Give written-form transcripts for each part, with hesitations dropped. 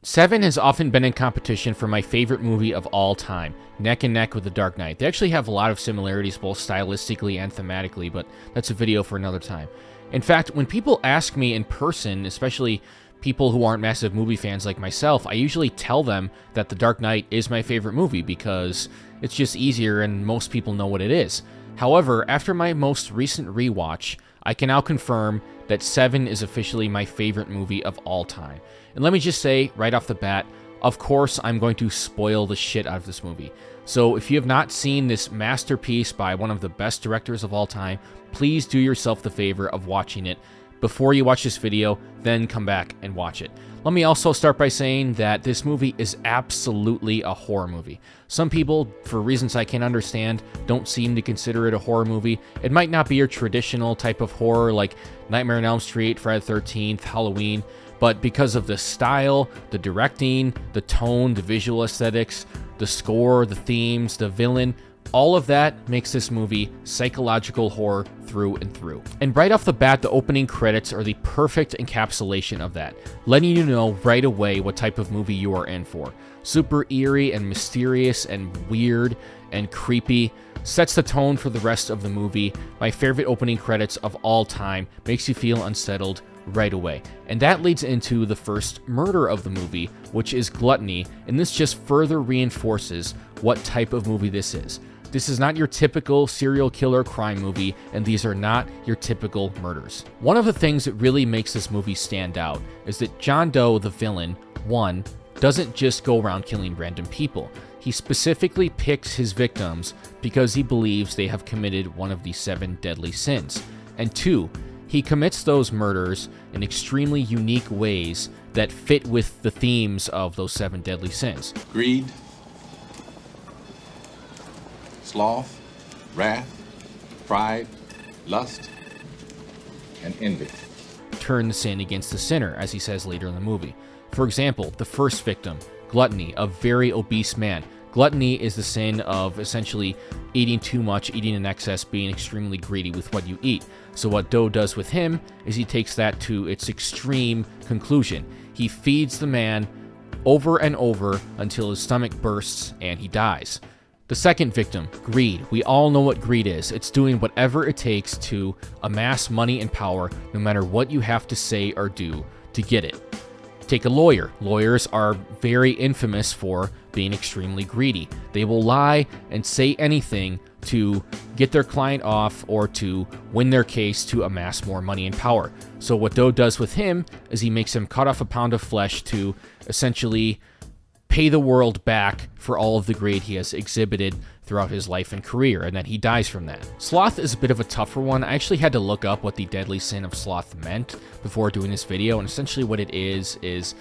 Seven has often been in competition for my favorite movie of all time, neck and neck with The Dark Knight. They actually have a lot of similarities both stylistically and thematically, but that's a video for another time. In fact, when people ask me in person, especially people who aren't massive movie fans like myself, I usually tell them that The Dark Knight is my favorite movie because it's just easier and most people know what it is. However, after my most recent rewatch, I can now confirm that Seven is officially my favorite movie of all time. And let me just say, right off the bat, of course I'm going to spoil the shit out of this movie. So if you have not seen this masterpiece by one of the best directors of all time, please do yourself the favor of watching it before you watch this video, then come back and watch it. Let me also start by saying that this movie is absolutely a horror movie. Some people, for reasons I can't understand, don't seem to consider it a horror movie. It might not be your traditional type of horror like Nightmare on Elm Street, Friday the 13th, Halloween, but because of the style, the directing, the tone, the visual aesthetics, the score, the themes, the villain, all of that makes this movie psychological horror through and through. And right off the bat, the opening credits are the perfect encapsulation of that, letting you know right away what type of movie you are in for. Super eerie and mysterious and weird and creepy, sets the tone for the rest of the movie. My favorite opening credits of all time, makes you feel unsettled right away. And that leads into the first murder of the movie, which is gluttony, and this just further reinforces what type of movie this is. This is not your typical serial killer crime movie, and these are not your typical murders. One of the things that really makes this movie stand out is that John Doe, the villain, one, doesn't just go around killing random people. He specifically picks his victims because he believes they have committed one of the 7 deadly sins. And two, he commits those murders in extremely unique ways that fit with the themes of those 7 deadly sins. Greed, sloth, wrath, pride, lust, and envy. Turn the sin against the sinner, as he says later in the movie. For example, the first victim, gluttony, a very obese man. Gluttony is the sin of essentially eating too much, eating in excess, being extremely greedy with what you eat. So what Doe does with him is he takes that to its extreme conclusion. He feeds the man over and over until his stomach bursts and he dies. The second victim, greed. We all know what greed is. It's doing whatever it takes to amass money and power, no matter what you have to say or do to get it. Take a lawyer. Lawyers are very infamous for being extremely greedy. They will lie and say anything to get their client off or to win their case to amass more money and power. So what Doe does with him is he makes him cut off a pound of flesh to essentially pay the world back for all of the greed he has exhibited throughout his life and career, and then he dies from that. Sloth is a bit of a tougher one. I actually had to look up what the deadly sin of sloth meant before doing this video, and essentially what it is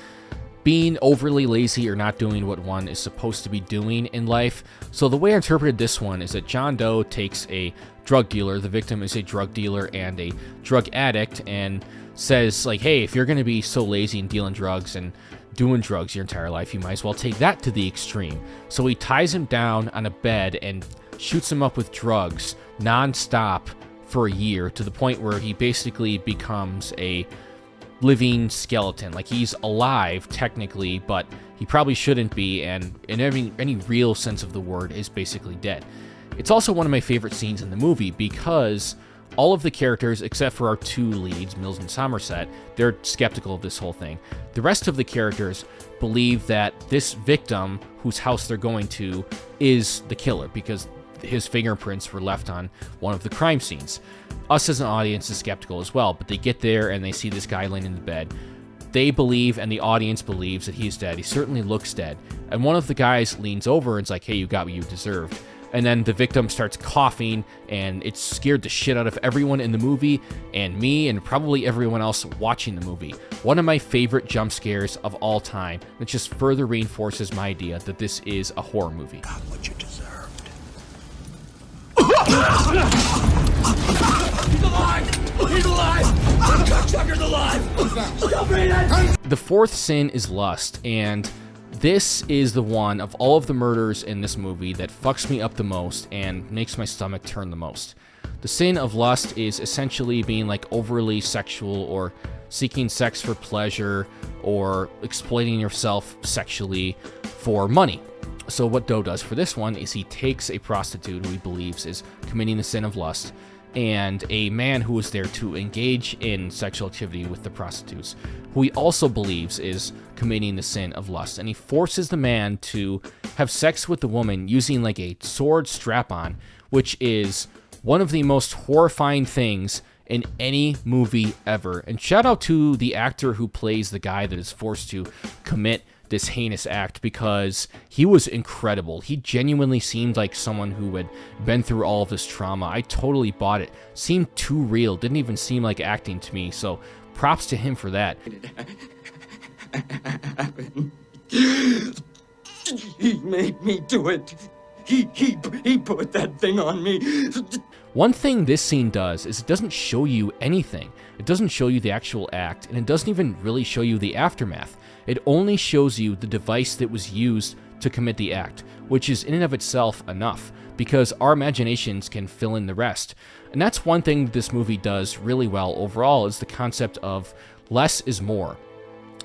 being overly lazy or not doing what one is supposed to be doing in life. So the way I interpreted this one is that John Doe takes a drug dealer, the victim is a drug dealer and a drug addict, and says like, hey, if you're going to be so lazy and dealing drugs and doing drugs your entire life, you might as well take that to the extreme. So he ties him down on a bed and shoots him up with drugs non-stop for a year, to the point where he basically becomes a living skeleton. Like, he's alive technically, but he probably shouldn't be, and in any real sense of the word is basically dead. It's also one of my favorite scenes in the movie because all of the characters, except for our 2 leads, Mills and Somerset, they're skeptical of this whole thing. The rest of the characters believe that this victim, whose house they're going to, is the killer because his fingerprints were left on one of the crime scenes. Us as an audience is skeptical as well, but they get there and they see this guy laying in the bed. They believe, and the audience believes, that he's dead. He certainly looks dead. And one of the guys leans over and is like, hey, you got what you deserved. And then the victim starts coughing, and it scared the shit out of everyone in the movie, and me, and probably everyone else watching the movie. One of my favorite jump scares of all time. It just further reinforces my idea that this is a horror movie. Got what you deserved. He's alive! He's alive! Cocksucker's alive! Stop breathing! The fourth sin is lust, and this is the one of all of the murders in this movie that fucks me up the most and makes my stomach turn the most. The sin of lust is essentially being like overly sexual or seeking sex for pleasure or exploiting yourself sexually for money. So what Do does for this one is he takes a prostitute who he believes is committing the sin of lust, and a man who is there to engage in sexual activity with the prostitutes, who he also believes is committing the sin of lust. And he forces the man to have sex with the woman using like a sword strap-on, which is one of the most horrifying things in any movie ever. And shout out to the actor who plays the guy that is forced to commit this heinous act, because he was incredible. He genuinely seemed like someone who had been through all of this trauma. I totally bought it. Seemed too real. Didn't even seem like acting to me. So props to him for that. He made me do it. He put that thing on me. One thing this scene does is it doesn't show you anything. It doesn't show you the actual act, and it doesn't even really show you the aftermath. It only shows you the device that was used to commit the act, which is in and of itself enough, because our imaginations can fill in the rest. And that's one thing that this movie does really well overall, is the concept of less is more.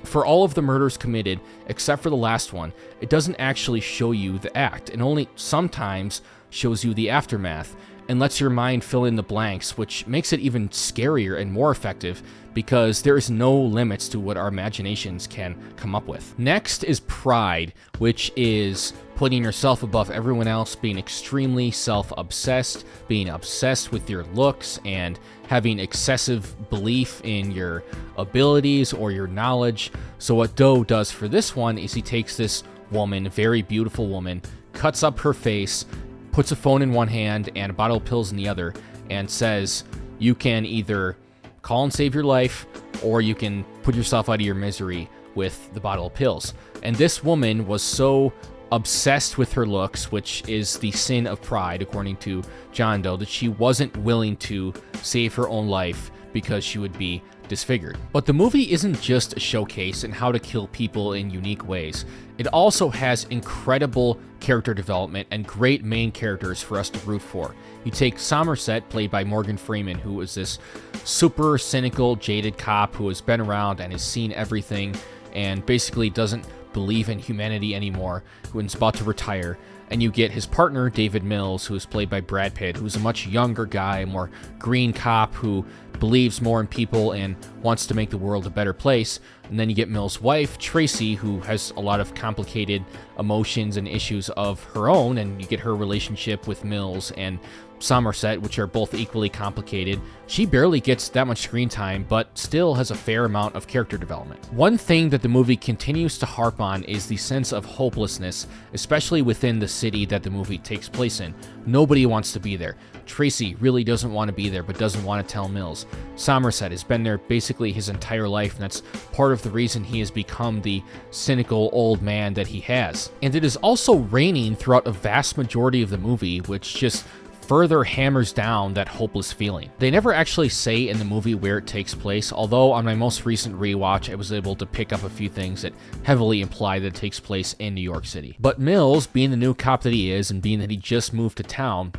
For all of the murders committed, except for the last one, it doesn't actually show you the act, and only sometimes shows you the aftermath, and lets your mind fill in the blanks, which makes it even scarier and more effective, because there is no limits to what our imaginations can come up with. Next is pride, which is putting yourself above everyone else, being extremely self-obsessed, being obsessed with your looks, and having excessive belief in your abilities or your knowledge. So what Do does for this one is he takes this woman, very beautiful woman, cuts up her face, puts a phone in one hand and a bottle of pills in the other, and says, you can either call and save your life, or you can put yourself out of your misery with the bottle of pills. And this woman was so obsessed with her looks, which is the sin of pride, according to John Doe, that she wasn't willing to save her own life because she would be disfigured. But the movie isn't just a showcase in how to kill people in unique ways. It also has incredible character development and great main characters for us to root for. You take Somerset, played by Morgan Freeman, who is this super cynical, jaded cop who has been around and has seen everything and basically doesn't believe in humanity anymore, who is about to retire. And you get his partner, David Mills, who is played by Brad Pitt, who's a much younger guy, a more green cop who believes more in people and wants to make the world a better place. And then you get Mills' wife, Tracy, who has a lot of complicated emotions and issues of her own, and you get her relationship with Mills and Somerset, which are both equally complicated. She barely gets that much screen time, but still has a fair amount of character development. One thing that the movie continues to harp on is the sense of hopelessness, especially within the city that the movie takes place in. Nobody wants to be there. Tracy really doesn't want to be there, but doesn't want to tell Mills. Somerset has been there basically his entire life, and that's part of the reason he has become the cynical old man that he has. And it is also raining throughout a vast majority of the movie, which just further hammers down that hopeless feeling. They never actually say in the movie where it takes place, although on my most recent rewatch I was able to pick up a few things that heavily imply that it takes place in New York City. But Mills, being the new cop that he is, and being that he just moved to town,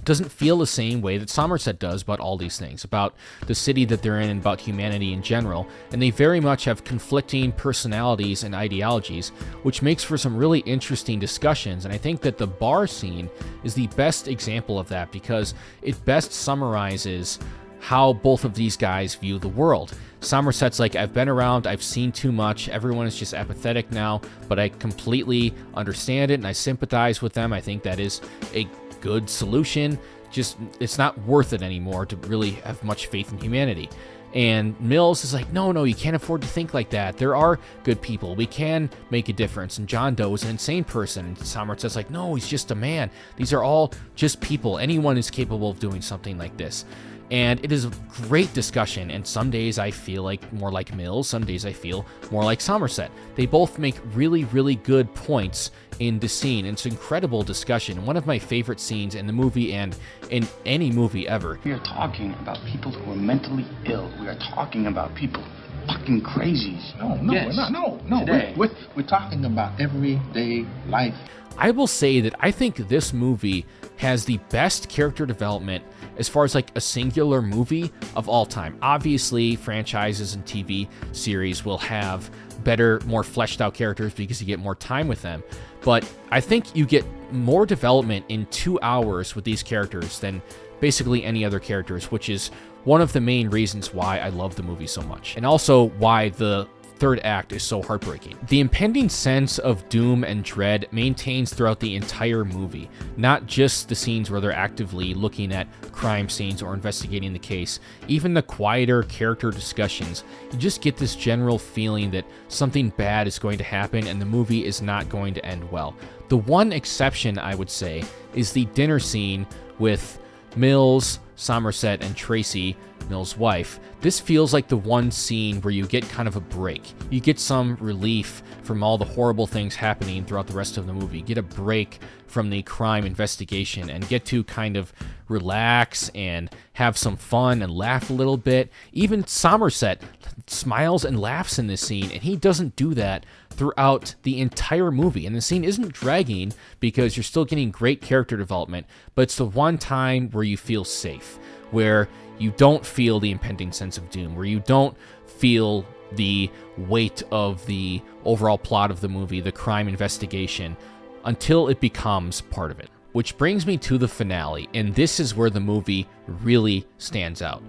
doesn't feel the same way that Somerset does about all these things, about the city that they're in and about humanity in general, and they very much have conflicting personalities and ideologies, which makes for some really interesting discussions. And I think that the bar scene is the best example of that, because it best summarizes how both of these guys view the world. Somerset's like, I've been around, I've seen too much, everyone is just apathetic now, but I completely understand it and I sympathize with them. I think that is a good solution. Just, it's not worth it anymore to really have much faith in humanity. And Mills is like, no, you can't afford to think like that. There are good people. We can make a difference. And John Doe is an insane person. And Somerset's like, no, he's just a man. These are all just people. Anyone is capable of doing something like this. And it is a great discussion, and some days I feel like more like Mills, some days I feel more like Somerset. They both make really, really good points in the scene. It's an incredible discussion, one of my favorite scenes in the movie and in any movie ever. We are talking about people who are mentally ill. We are talking about people fucking crazies. No, Yes. no. Today. We're talking about everyday life. I will say that I think this movie has the best character development as far as like a singular movie of all time. Obviously, franchises and TV series will have better, more fleshed out characters because you get more time with them. But I think you get more development in 2 hours with these characters than basically any other characters, which is one of the main reasons why I love the movie so much. And also why the third act is so heartbreaking. The impending sense of doom and dread maintains throughout the entire movie, not just the scenes where they're actively looking at crime scenes or investigating the case. Even the quieter character discussions, you just get this general feeling that something bad is going to happen and the movie is not going to end well. The one exception, I would say, is the dinner scene with Mills, Somerset, and Tracy, Mills' wife. This feels like the one scene where you get kind of a break. You get some relief from all the horrible things happening throughout the rest of the movie. Get a break from the crime investigation and get to kind of relax and have some fun and laugh a little bit. Even Somerset smiles and laughs in this scene, and he doesn't do that throughout the entire movie. And the scene isn't dragging because you're still getting great character development, but it's the one time where you feel safe, where you don't feel the impending sense of doom, where you don't feel the weight of the overall plot of the movie, the crime investigation, until it becomes part of it. Which brings me to the finale, and this is where the movie really stands out.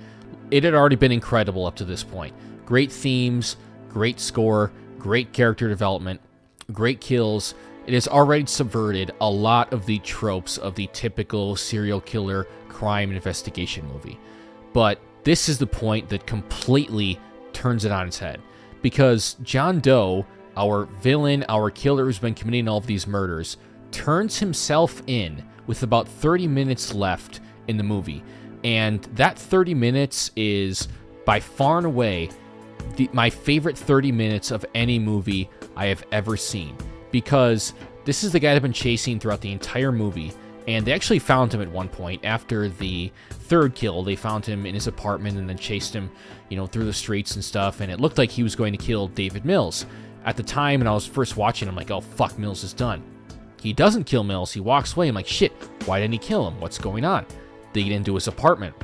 It had already been incredible up to this point. Great themes, great score, great character development, great kills. It has already subverted a lot of the tropes of the typical serial killer crime investigation movie. But this is the point that completely turns it on its head. Because John Doe, our villain, our killer who's been committing all of these murders, turns himself in with about 30 minutes left in the movie. And that 30 minutes is by far and away my favorite 30 minutes of any movie I have ever seen. Because this is the guy they've been chasing throughout the entire movie. And they actually found him at one point after the third kill. They found him in his apartment and then chased him, through the streets and stuff. And it looked like he was going to kill David Mills. At the time, when I was first watching, I'm like, oh, fuck, Mills is done. He doesn't kill Mills. He walks away. I'm like, shit, why didn't he kill him? What's going on? They get into his apartment.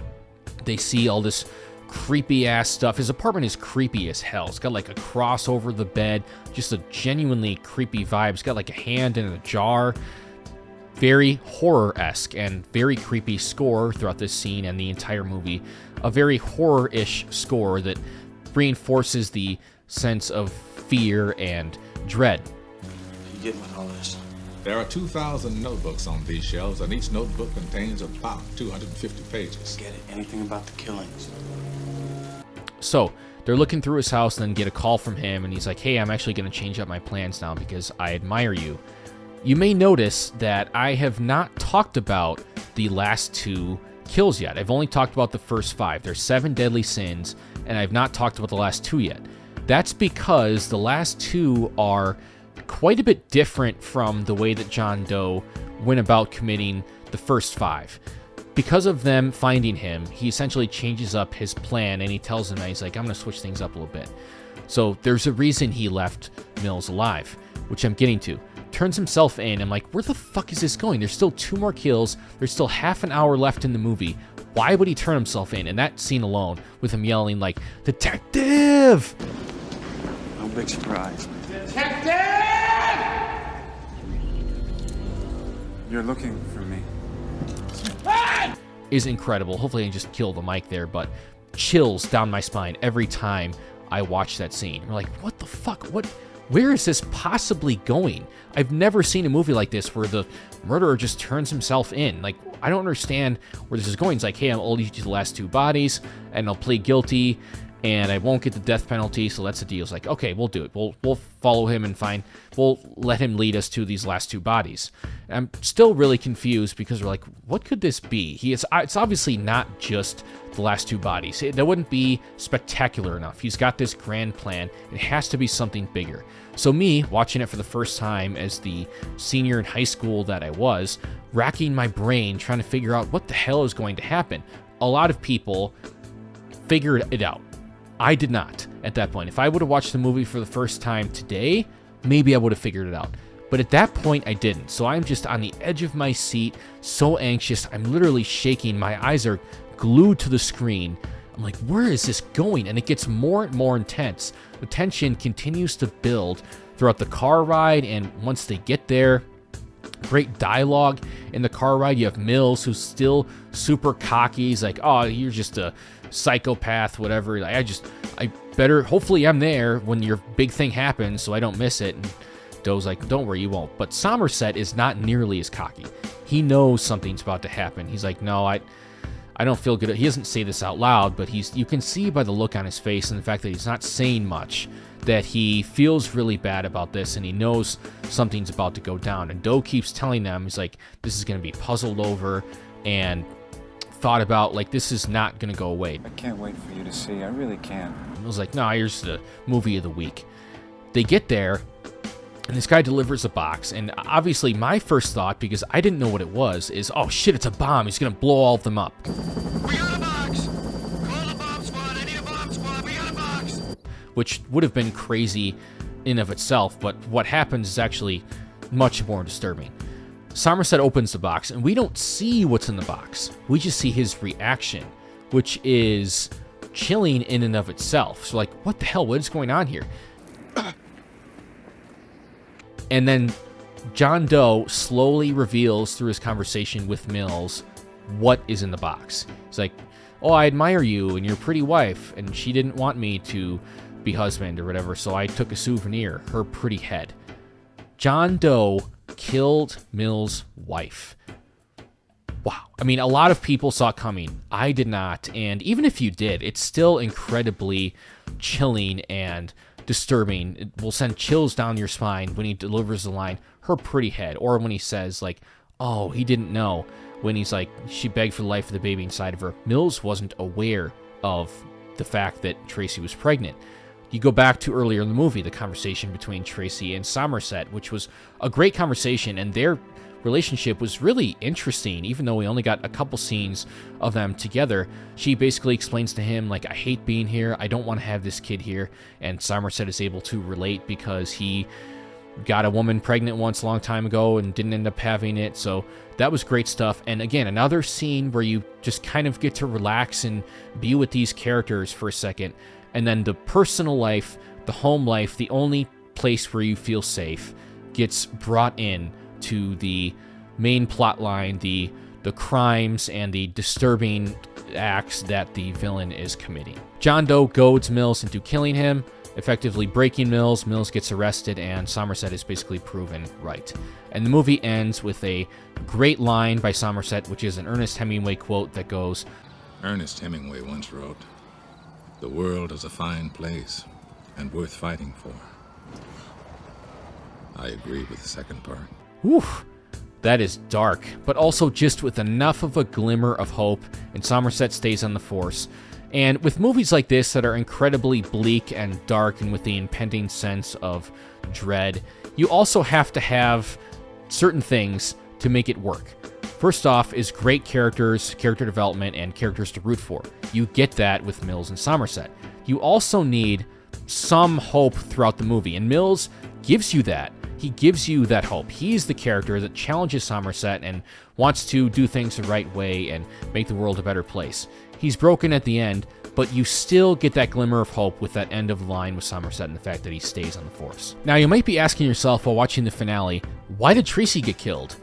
They see all this creepy ass stuff. His apartment is creepy as hell. It's got like a cross over the bed. Just a genuinely creepy vibe. It's got like a hand in a jar. Very horror-esque and very creepy score throughout this scene and the entire movie. A very horror-ish score that reinforces the sense of fear and dread. You getting with all this? There are 2,000 notebooks on these shelves, and each notebook contains about 250 pages. Get it? Anything about the killings? So, they're looking through his house and then get a call from him, and he's like, hey, I'm actually going to change up my plans now because I admire you. You may notice that I have not talked about the last 2 kills yet. I've only talked about the first 5. There's 7 deadly sins, and I've not talked about the last 2 yet. That's because the last 2 are quite a bit different from the way that John Doe went about committing the first 5. Because of them finding him, he essentially changes up his plan, and he tells them that he's like, I'm going to switch things up a little bit. So there's a reason he left Mills alive, which I'm getting to. Turns himself in. I'm like, where the fuck is this going? There's still 2 more kills. There's still half an hour left in the movie. Why would he turn himself in? And that scene alone, with him yelling like, Detective! No big surprise. Detective! You're looking for me. Is incredible. Hopefully I can just kill the mic there, but chills down my spine every time I watch that scene. We're like, what the fuck? Where is this possibly going? I've never seen a movie like this where the murderer just turns himself in. Like, I don't understand where this is going. It's like, hey, I'll lead you to the last 2 bodies, and I'll plead guilty, and I won't get the death penalty, so that's the deal. It's like, okay, we'll do it. We'll follow him and we'll let him lead us to these last 2 bodies. And I'm still really confused because we're like, what could this be? It's obviously not just the last 2 bodies. That wouldn't be spectacular enough. He's got this grand plan. It has to be something bigger. So me, watching it for the first time as the senior in high school that I was, racking my brain trying to figure out what the hell is going to happen. A lot of people figured it out. I did not at that point. If I would have watched the movie for the first time today, maybe I would have figured it out. But at that point, I didn't. So I'm just on the edge of my seat, so anxious. I'm literally shaking. My eyes are glued to the screen. I'm like, where is this going? And it gets more and more intense. The tension continues to build throughout the car ride, and once they get there, great dialogue in the car ride. You have Mills, who's still super cocky. He's like, oh, you're just a psychopath, whatever. Hopefully I'm there when your big thing happens so I don't miss it. And Doe's like, don't worry, you won't. But Somerset is not nearly as cocky. He knows something's about to happen. He's like, no, I don't feel good. He doesn't say this out loud, but you can see by the look on his face and the fact that he's not saying much that he feels really bad about this, and he knows something's about to go down. And Doe keeps telling them, he's like, this is going to be puzzled over and thought about, like, this is not going to go away. I can't wait for you to see. I really can't. I was like, no, here's the movie of the week. They get there, and this guy delivers a box, and obviously my first thought, because I didn't know what it was, is, oh shit, it's a bomb. He's going to blow all of them up. We got a box! Call the bomb squad. I need a bomb squad. We got a box! Which would have been crazy in of itself, but what happens is actually much more disturbing. Somerset opens the box, and we don't see what's in the box. We just see his reaction, which is chilling in and of itself. So like, what the hell? What is going on here? And then John Doe slowly reveals through his conversation with Mills what is in the box. He's like, oh, I admire you and your pretty wife, and she didn't want me to be husband or whatever, so I took a souvenir, her pretty head. John Doe killed Mills' wife. Wow. I mean, a lot of people saw it coming. I did not, and even if you did, it's still incredibly chilling and disturbing. It will send chills down your spine when he delivers the line, her pretty head, or when he says, like, oh, he didn't know, when he's like, she begged for the life of the baby inside of her. Mills wasn't aware of the fact that Tracy was pregnant. You go back to earlier in the movie, the conversation between Tracy and Somerset, which was a great conversation, and their relationship was really interesting, even though we only got a couple scenes of them together. She basically explains to him, like, I hate being here, I don't want to have this kid here, and Somerset is able to relate because he got a woman pregnant once a long time ago and didn't end up having it. So that was great stuff. And again, another scene where you just kind of get to relax and be with these characters for a second. And then the personal life, the home life, the only place where you feel safe, gets brought in to the main plot line, the crimes and the disturbing acts that the villain is committing. John Doe goads Mills into killing him, effectively breaking Mills. Mills gets arrested, and Somerset is basically proven right. And the movie ends with a great line by Somerset, which is an Ernest Hemingway quote that goes, Ernest Hemingway once wrote, "The world is a fine place and worth fighting for." I agree with the second part. Oof, that is dark, but also just with enough of a glimmer of hope, and Somerset stays on the force. And with movies like this that are incredibly bleak and dark and with the impending sense of dread, you also have to have certain things to make it work. First off is great characters, character development, and characters to root for. You get that with Mills and Somerset. You also need some hope throughout the movie, and Mills gives you that. He gives you that hope. He's the character that challenges Somerset and wants to do things the right way and make the world a better place. He's broken at the end, but you still get that glimmer of hope with that end of the line with Somerset and the fact that he stays on the force. Now, you might be asking yourself while watching the finale, why did Tracy get killed?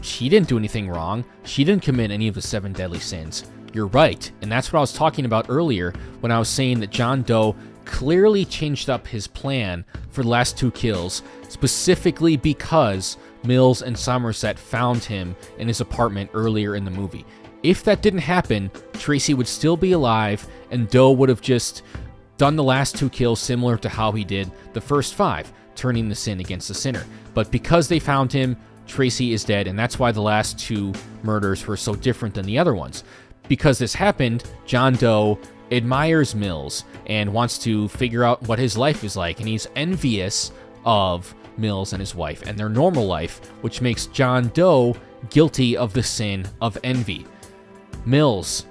She didn't do anything wrong. She didn't commit any of the 7 deadly sins. You're right, and that's what I was talking about earlier when I was saying that John Doe clearly changed up his plan for the last 2 kills, specifically because Mills and Somerset found him in his apartment earlier in the movie. If that didn't happen, Tracy would still be alive, and Doe would have just done the last 2 kills similar to how he did the first 5, turning the sin against the sinner. But because they found him, Tracy is dead, and that's why the last 2 murders were so different than the other ones. Because this happened, John Doe admires Mills and wants to figure out what his life is like, and he's envious of Mills and his wife and their normal life, which makes John Doe guilty of the sin of envy. Mills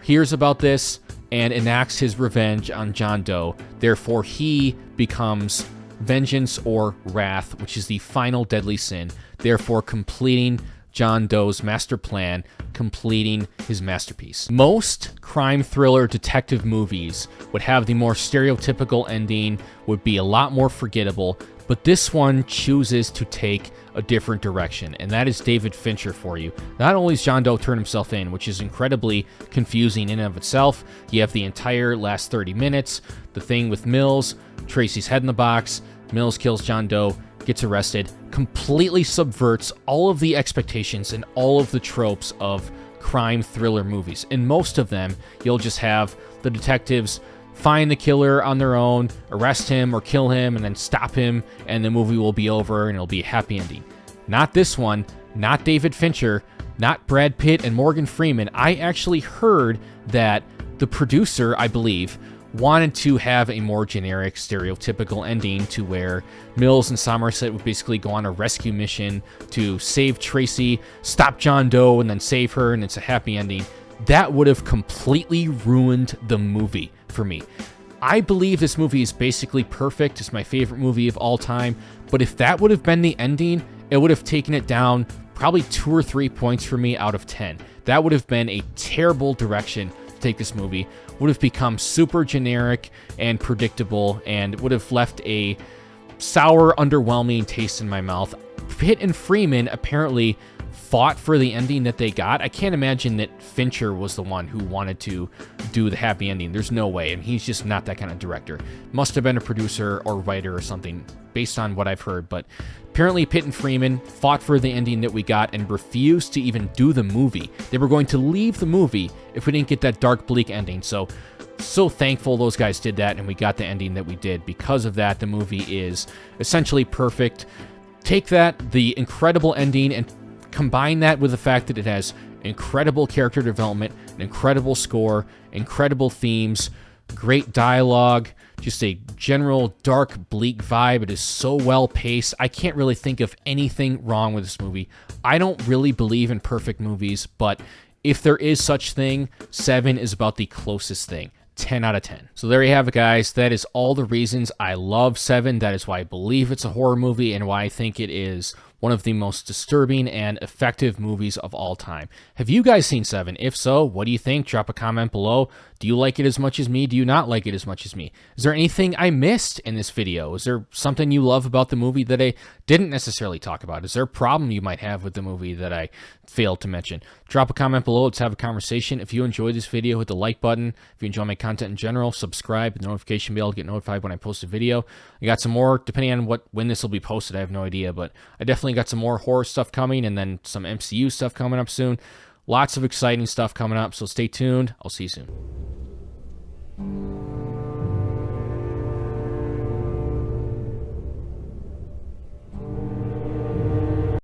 hears about this, and enacts his revenge on John Doe. Therefore, he becomes vengeance or wrath, which is the final deadly sin, therefore completing John Doe's master plan, completing his masterpiece. Most crime thriller detective movies would have the more stereotypical ending, would be a lot more forgettable, but this one chooses to take a different direction, and that is David Fincher for you. Not only is John Doe turn himself in, which is incredibly confusing in and of itself, you have the entire last 30 minutes, the thing with Mills, Tracy's head in the box, Mills kills John Doe, gets arrested, completely subverts all of the expectations and all of the tropes of crime thriller movies. In most of them, you'll just have the detectives find the killer on their own, arrest him or kill him, and then stop him, and the movie will be over and it'll be a happy ending. Not this one, not David Fincher, not Brad Pitt and Morgan Freeman. I actually heard that the producer, I believe, wanted to have a more generic, stereotypical ending to where Mills and Somerset would basically go on a rescue mission to save Tracy, stop John Doe, and then save her, and it's a happy ending. That would have completely ruined the movie for me. I believe this movie is basically perfect. It's my favorite movie of all time, but if that would have been the ending, it would have taken it down probably 2 or 3 points for me out of 10. That would have been a terrible direction to take this movie. Would have become super generic and predictable and would have left a sour, underwhelming taste in my mouth. Pitt and Freeman apparently fought for the ending that they got. I can't imagine that Fincher was the one who wanted to do the happy ending. There's no way, and he's just not that kind of director. Must have been a producer or writer or something, based on what I've heard, but apparently Pitt and Freeman fought for the ending that we got and refused to even do the movie. They were going to leave the movie if we didn't get that dark, bleak ending, so thankful those guys did that, and we got the ending that we did. Because of that, the movie is essentially perfect. Take that, the incredible ending, and combine that with the fact that it has incredible character development, an incredible score, incredible themes, great dialogue, just a general dark, bleak vibe. It is so well paced. I can't really think of anything wrong with this movie. I don't really believe in perfect movies, but if there is such thing, Seven is about the closest thing. 10 out of 10. So there you have it, guys. That is all the reasons I love Seven. That is why I believe it's a horror movie and why I think it is one of the most disturbing and effective movies of all time. Have you guys seen Seven? If so, what do you think? Drop a comment below. Do you like it as much as me? Do you not like it as much as me? Is there anything I missed in this video? Is there something you love about the movie that I didn't necessarily talk about? Is there a problem you might have with the movie that I failed to mention? Drop a comment below. Let's have a conversation. If you enjoyed this video, hit the like button. If you enjoy my content in general, subscribe, hit the notification bell to get notified when I post a video. I got some more, depending on when this will be posted, I have no idea, but I definitely got some more horror stuff coming and then some MCU stuff coming up soon. Lots of exciting stuff coming up, so stay tuned. I'll see you soon.